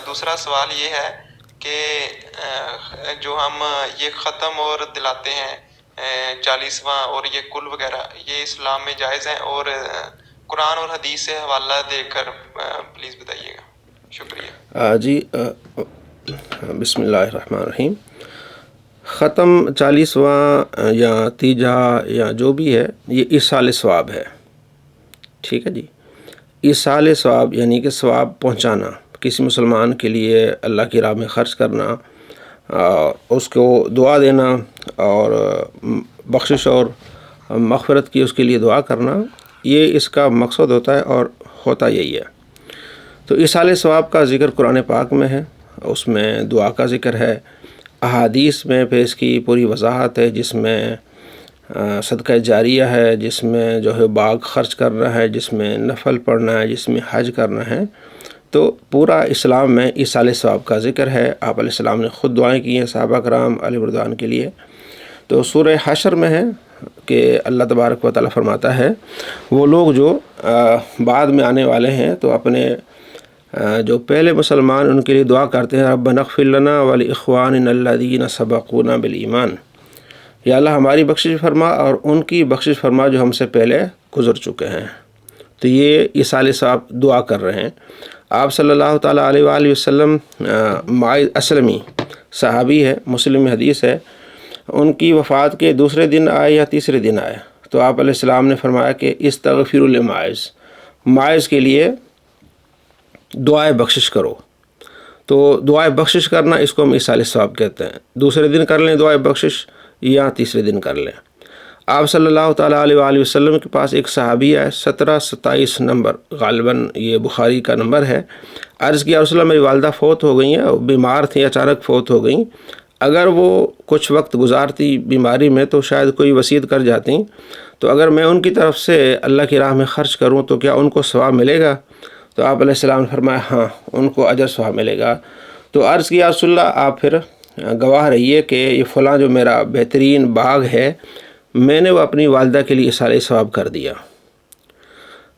دوسرا سوال یہ ہے کہ جو ہم یہ ختم اور دلاتے ہیں 40واں اور یہ کل وغیرہ، یہ اسلام میں جائز ہیں؟ اور قرآن اور حدیث سے حوالہ دے کر پلیز بتائیے گا، شکریہ۔ جی بسم اللہ الرحمن الرحیم۔ ختم 40واں یا تیجا یا جو بھی ہے، یہ ایصال ثواب ہے، ٹھیک ہے جی۔ ایصال ثواب یعنی کہ ثواب پہنچانا، کسی مسلمان کے لیے اللہ کی راہ میں خرچ کرنا، اس کو دعا دینا اور بخشش اور مغفرت کی اس کے لیے دعا کرنا، یہ اس کا مقصد ہوتا ہے اور ہوتا یہی ہے۔ تو ایصال ثواب کا ذکر قرآن پاک میں ہے، اس میں دعا کا ذکر ہے، احادیث میں پھر اس کی پوری وضاحت ہے، جس میں صدقہ جاریہ ہے، جس میں جو ہے باغ خرچ کرنا ہے، جس میں نفل پڑھنا ہے، جس میں حج کرنا ہے۔ تو پورا اسلام میں ایصال ثواب کا ذکر ہے۔ آپ علیہ السلام نے خود دعائیں کی ہیں صحابہ کرام علی مردوان کے لیے۔ تو سورہ حشر میں ہے کہ اللہ تبارک و تعالیٰ فرماتا ہے وہ لوگ جو بعد میں آنے والے ہیں تو اپنے جو پہلے مسلمان ان کے لیے دعا کرتے ہیں، ربنا اغفر لنا ولاخواننا الذین سبقونا بالایمان، یا اللہ ہماری بخشش فرما اور ان کی بخشش فرما جو ہم سے پہلے گزر چکے ہیں۔ تو یہ ایصال ثواب دعا کر رہے ہیں۔ آپ صلی اللہ تعالیٰ علیہ وآلہ وسلم معاذ اسلمی صحابی ہے، مسلم میں حدیث ہے، ان کی وفات کے دوسرے دن آئے یا تیسرے دن آئے تو آپ علیہ السلام نے فرمایا کہ استغفروا لمعاذ، معاذ کے لیے دعائے بخشش کرو۔ تو دعائے بخشش کرنا اس کو ہم ایصال ثواب کہتے ہیں۔ دوسرے دن کر لیں دعائے بخشش یا تیسرے دن کر لیں۔ آپ صلی اللہ تعالیٰ علیہ وآلہ وسلم کے پاس ایک صحابی ہے، 1727 نمبر، غالباً یہ بخاری کا نمبر ہے۔ عرض کیا رسول اللہ میری والدہ فوت ہو گئی ہیں، بیمار تھیں، اچانک فوت ہو گئیں، اگر وہ کچھ وقت گزارتی بیماری میں تو شاید کوئی وصیت کر جاتی، تو اگر میں ان کی طرف سے اللہ کی راہ میں خرچ کروں تو کیا ان کو ثواب ملے گا؟ تو آپ علیہ السلام نے فرمایا ہاں، ان کو اجر ثواب ملے گا۔ تو عرض کیا رسول اللہ آپ پھر گواہ رہیے کہ یہ فلاں جو میرا بہترین باغ ہے میں نے وہ اپنی والدہ کے لیے ایصال ثواب کر دیا۔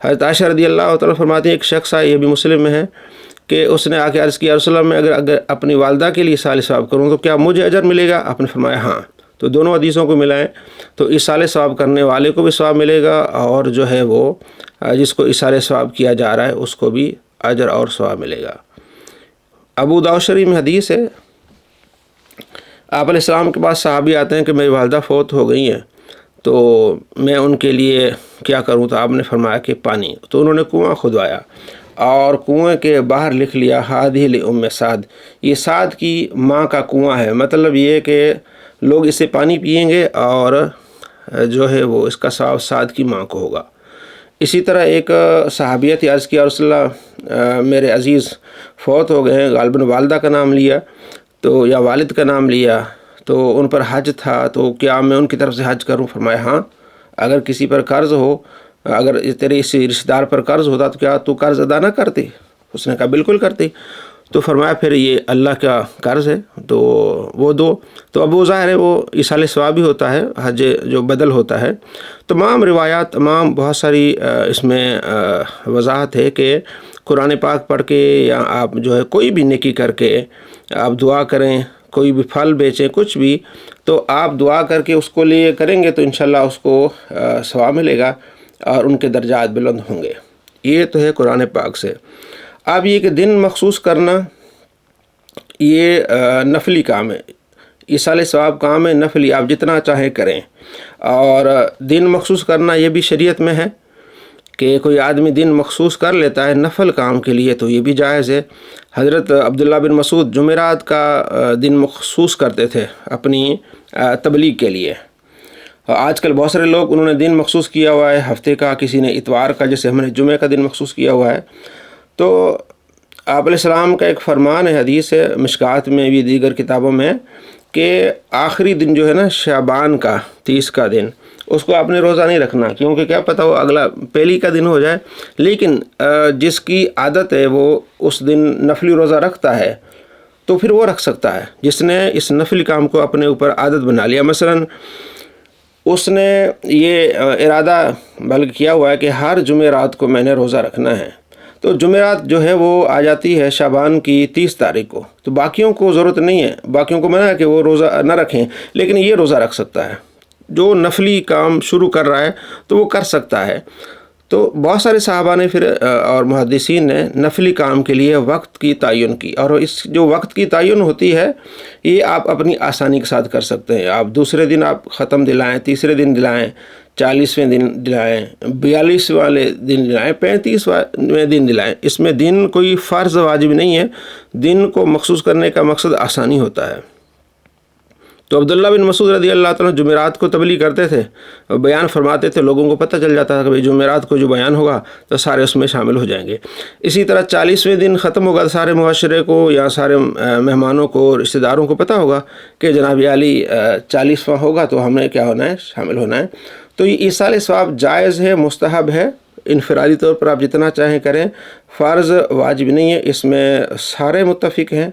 حضرت عائشہ رضی اللہ تعالیٰ فرماتی ہیں ایک شخص آیا، یہ بھی مسلم میں ہے، کہ اس نے آ کے عرض کیا رسول اللہ میں اگر اپنی والدہ کے لیے ایصال ثواب کروں تو کیا مجھے اجر ملے گا؟ آپ نے فرمایا ہاں۔ تو دونوں حدیثوں کو ملائیں تو ایصال ثواب کرنے والے کو بھی ثواب ملے گا، اور جو ہے وہ جس کو ایصال ثواب کیا جا رہا ہے اس کو بھی اجر اور ثواب ملے گا۔ ابو داؤد شریف میں حدیث ہے، آپ علیہ السلام کے پاس صحابی آتے ہیں کہ میری والدہ فوت ہو گئی ہیں تو میں ان کے لیے کیا کروں؟ تو آپ نے فرمایا کہ پانی۔ تو انہوں نے کنواں کھدوایا اور کنویں کے باہر لکھ لیا ہادہ لام سعد، یہ سعد کی ماں کا کنواں ہے، مطلب یہ کہ لوگ اسے پانی پئیں گے اور جو ہے وہ اس کا ثواب سعد کی ماں کو ہوگا۔ اسی طرح ایک صحابیہ تھی، عرض کیا رسول اللہ میرے عزیز فوت ہو گئے ہیں، غالباً والدہ کا نام لیا تو یا والد کا نام لیا، تو ان پر حج تھا تو کیا میں ان کی طرف سے حج کروں؟ فرمایا ہاں، اگر کسی پر قرض ہو، اگر تیرے اس رشتہ دار پر قرض ہوتا تو کیا تو قرض ادا نہ کرتی؟ اس نے کہا بالکل کرتی۔ تو فرمایا پھر یہ اللہ کا قرض ہے تو وہ دو۔ تو اب وہ ظاہر ہے وہ ایصال ثواب بھی ہوتا ہے، حج جو بدل ہوتا ہے۔ تمام روایات، تمام بہت ساری اس میں وضاحت ہے کہ قرآن پاک پڑھ کے یا آپ جو ہے کوئی بھی نیکی کر کے آپ دعا کریں، کوئی بھی پھل بیچیں، کچھ بھی، تو آپ دعا کر کے اس کو لیے کریں گے تو انشاءاللہ اس کو ثواب ملے گا اور ان کے درجات بلند ہوں گے۔ یہ تو ہے قرآن پاک سے۔ اب یہ کہ دن مخصوص کرنا یہ نفلی کام ہے، ایصال ثواب کام ہے نفلی، آپ جتنا چاہیں کریں۔ اور دن مخصوص کرنا یہ بھی شریعت میں ہے کہ کوئی آدمی دن مخصوص کر لیتا ہے نفل کام کے لیے تو یہ بھی جائز ہے۔ حضرت عبداللہ بن مسعود جمعرات کا دن مخصوص کرتے تھے اپنی تبلیغ کے لیے۔ آج کل بہت سارے لوگ انہوں نے دن مخصوص کیا ہوا ہے ہفتے کا، کسی نے اتوار کا، جیسے ہم نے جمعہ کا دن مخصوص کیا ہوا ہے۔ تو آپ علیہ السلام کا ایک فرمان ہے، حدیث ہے مشکات میں بھی دیگر کتابوں میں، کہ آخری دن جو ہے نا شعبان کا 30 کا دن، اس کو آپ نے روزہ نہیں رکھنا، کیونکہ کیا پتہ وہ اگلا پہلی کا دن ہو جائے۔ لیکن جس کی عادت ہے وہ اس دن نفلی روزہ رکھتا ہے تو پھر وہ رکھ سکتا ہے، جس نے اس نفلی کام کو اپنے اوپر عادت بنا لیا۔ مثلا اس نے یہ ارادہ بلکہ کیا ہوا ہے کہ ہر جمعرات کو میں نے روزہ رکھنا ہے، تو جمعرات جو ہے وہ آ جاتی ہے شعبان کی 30 تاریخ کو، تو باقیوں کو ضرورت نہیں ہے، باقیوں کو منع ہے کہ وہ روزہ نہ رکھیں، لیکن یہ روزہ رکھ سکتا ہے، جو نفلی کام شروع کر رہا ہے تو وہ کر سکتا ہے۔ تو بہت سارے صحابہ نے پھر اور محدثین نے نفلی کام کے لیے وقت کی تعین کی، اور اس جو وقت کی تعین ہوتی ہے یہ آپ اپنی آسانی کے ساتھ کر سکتے ہیں۔ آپ دوسرے دن آپ ختم دلائیں، تیسرے دن دلائیں، 40ویں دن دلائیں، 42 والے دن دلائیں، 35ویں دن دلائیں، اس میں دن کوئی فرض واجب نہیں ہے، دن کو مخصوص کرنے کا مقصد آسانی ہوتا ہے۔ تو عبداللہ بن مسعود رضی اللہ تعالیٰ جمعرات کو تبلیغ کرتے تھے، بیان فرماتے تھے، لوگوں کو پتہ چل جاتا تھا کہ بھئی جمعرات کو جو بیان ہوگا تو سارے اس میں شامل ہو جائیں گے۔ اسی طرح 40ویں دن ختم ہوگا تو سارے معاشرے کو یا سارے مہمانوں کو، رشتہ داروں کو پتہ ہوگا کہ جناب علی 40واں ہوگا تو ہم نے کیا ہونا ہے، شامل ہونا ہے۔ تو یہ ایصال ثواب جائز ہے، مستحب ہے، انفرادی طور پر آپ جتنا چاہیں کریں، فرض واجب نہیں ہے، اس میں سارے متفق ہیں،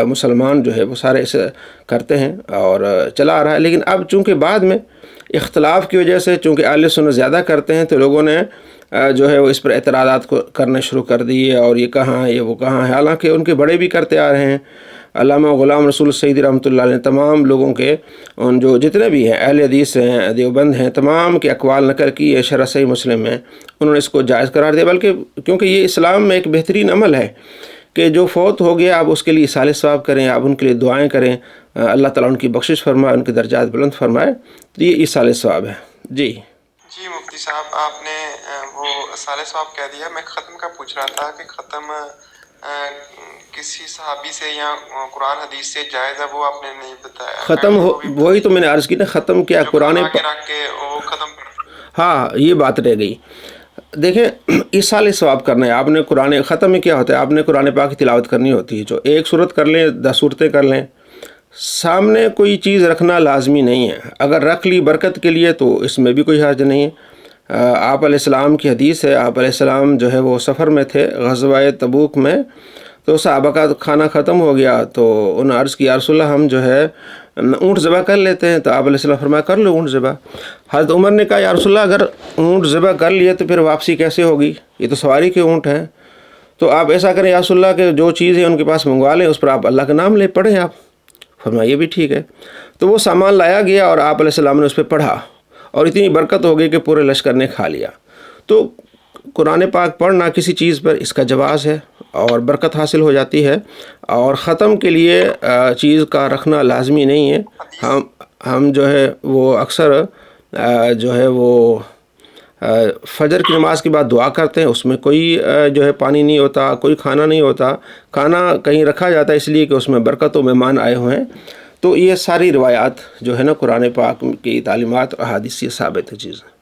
مسلمان جو ہے وہ سارے اسے کرتے ہیں اور چلا آ رہا ہے۔ لیکن اب چونکہ بعد میں اختلاف کی وجہ سے چونکہ اہل سنت زیادہ کرتے ہیں تو لوگوں نے جو ہے وہ اس پر اعتراضات کو کرنے شروع کر دیے، اور یہ کہاں ہے، یہ وہ کہاں ہے، حالانکہ ان کے بڑے بھی کرتے آ رہے ہیں۔ علامہ غلام رسول سعیدی رحمۃ اللہ علیہ نے تمام لوگوں کے، ان جو جتنے بھی ہیں اہل حدیث ہیں، دیوبند ہیں، تمام کے اقوال نقل کیے شرح صحیح مسلم میں، انہوں نے اس کو جائز قرار دیا، بلکہ کیونکہ یہ اسلام میں ایک بہترین عمل ہے کہ جو فوت ہو گیا آپ اس کے لیے ایصال ثواب کریں، آپ ان کے لیے دعائیں کریں، اللہ تعالیٰ ان کی بخشش فرمائے، ان کے درجات بلند فرمائے، تو یہ ایصال ثواب ہے۔ جی مفتی صاحب آپ نے وہ ایصال ثواب کہہ دیا، میں ختم کا پوچھ رہا تھا کہ ختم کسی صحابی سے یا قرآن حدیث سے جائز ہے، وہ آپ نے نہیں بتایا۔ ختم وہی تو میں نے عرض کی نا، ختم کیا قرآن رکھ کے وہ ختم کر، ہاں یہ بات رہ گئی۔ دیکھیں ایصال ثواب کرنا ہے، آپ نے قرآن ختم میں کیا ہوتا ہے، آپ نے قرآن پاک کی تلاوت کرنی ہوتی ہے، جو ایک صورت کر لیں، 10 صورتیں کر لیں، سامنے کوئی چیز رکھنا لازمی نہیں ہے، اگر رکھ لی برکت کے لیے تو اس میں بھی کوئی حرج نہیں ہے۔ آپ علیہ السلام کی حدیث ہے، آپ علیہ السلام جو ہے وہ سفر میں تھے، غزوہ تبوک میں، تو صحابہ کا کھانا ختم ہو گیا تو انہوں نے عرض کی یا رسول اللہ ہم جو ہے اونٹ ذبح کر لیتے ہیں، تو آپ علیہ السلام فرمایا کر لو اونٹ ذبح۔ حضرت عمر نے کہا یا رسول اللہ اگر اونٹ ذبح کر لیے تو پھر واپسی کیسے ہوگی، یہ تو سواری کے اونٹ ہیں، تو آپ ایسا کریں یا رسول اللہ کہ جو چیز ہے ان کے پاس منگوا لیں، اس پر آپ اللہ کا نام لے پڑھیں آپ۔ فرمایا یہ بھی ٹھیک ہے، تو وہ سامان لایا گیا اور آپ علیہ السلام نے اس پہ پڑھا، اور اتنی برکت ہو گئی کہ پورے لشکر نے کھا لیا۔ تو قرآن پاک پڑھنا کسی چیز پر اس کا جواز ہے اور برکت حاصل ہو جاتی ہے، اور ختم کے لیے چیز کا رکھنا لازمی نہیں ہے۔ ہم جو ہے وہ اکثر جو ہے وہ فجر کی نماز کے بعد دعا کرتے ہیں، اس میں کوئی جو ہے پانی نہیں ہوتا، کوئی کھانا نہیں ہوتا، کھانا کہیں رکھا جاتا ہے اس لیے کہ اس میں برکت و مہمان آئے ہوئے ہیں۔ تو یہ ساری روایات جو ہے نا قرآن پاک کی تعلیمات اور احادیث سے ثابت ہے چیز۔